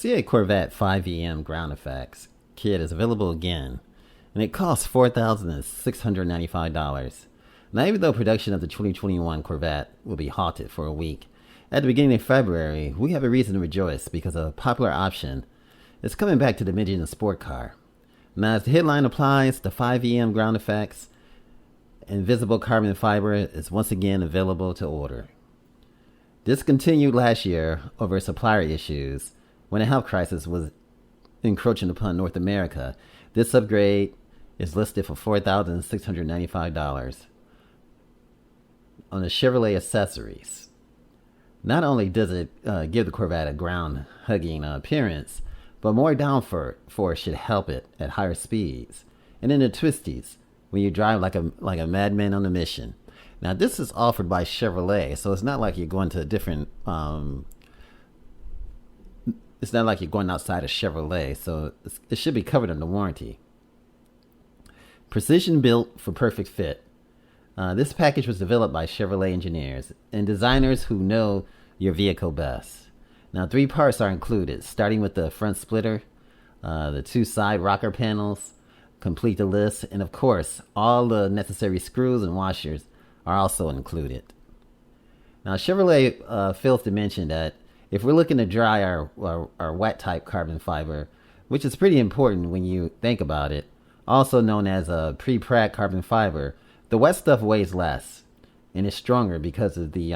See, Corvette 5VM ground effects kit is available again, and it costs $4,695. Now, even though production of the 2021 Corvette will be halted for a week, at the beginning of February, we have a reason to rejoice because a popular option is coming back to the mid-engine sport car. Now, as the headline applies, the 5VM ground effects invisible carbon fiber is once again available to order. Discontinued last year over supplier issues when a health crisis was encroaching upon North America, this upgrade is listed for $4,695 on the Chevrolet accessories. Not only does it give the Corvette a ground-hugging appearance, but more downforce should help it at higher speeds and in the twisties when you drive like a madman on a mission. Now, this is offered by Chevrolet, so it's not like you're going to a different. It's not like you're going outside of Chevrolet, so it should be covered under warranty. Precision built for perfect fit. This package was developed by Chevrolet engineers and designers who know your vehicle best. Now, 3 parts are included, starting with the front splitter, the 2 side rocker panels, complete the list, and of course, all the necessary screws and washers are also included. Now, Chevrolet fails to mention that if we're looking to dry our wet type carbon fiber, which is pretty important when you think about it, also known as a pre-pract carbon fiber, the wet stuff weighs less and is stronger because of the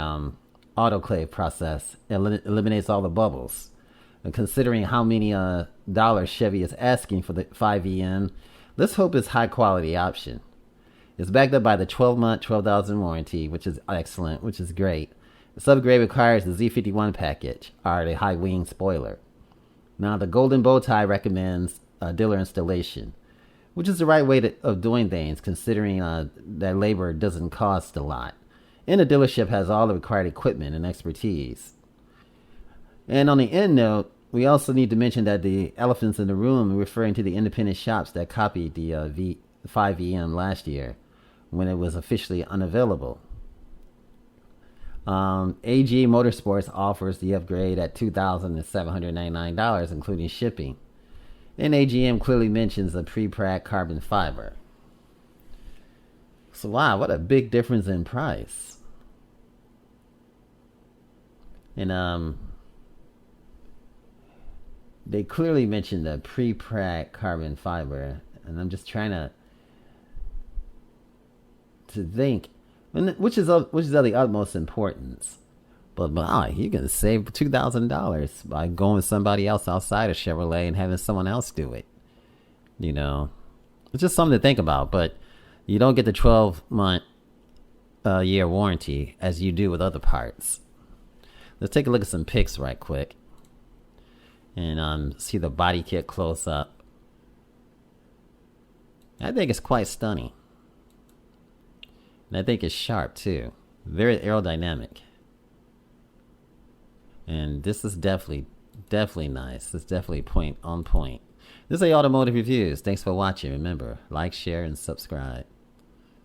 autoclave process. It eliminates all the bubbles. And considering how many dollars Chevy is asking for the 5VM, let's hope it's a high quality option. It's backed up by the 12-month, 12,000 warranty, which is excellent, which is great. This upgrade requires the Z51 package, or the high wing spoiler. Now, the golden bow tie recommends dealer installation, which is the right way of doing things, considering that labor doesn't cost a lot. And the dealership has all the required equipment and expertise. And on the end note, we also need to mention that the elephants in the room referring to the independent shops that copied the 5VM last year when it was officially unavailable. AG Motorsports offers the upgrade at $2,799, including shipping. And AGM clearly mentions the pre-pract carbon fiber. So wow, what a big difference in price. And they clearly mentioned the pre-pract carbon fiber, and I'm just trying to think, which is of the utmost importance. But wow, you can save $2,000 by going with somebody else outside of Chevrolet and having someone else do it. You know, it's just something to think about. But you don't get the 12-month year warranty as you do with other parts. Let's take a look at some pics right quick and see the body kit close up. I think it's quite stunning. And I think it's sharp too. Very aerodynamic. And this is definitely nice. It's definitely on point. This is A Automotive Reviews. Thanks for watching. Remember, like, share, and subscribe.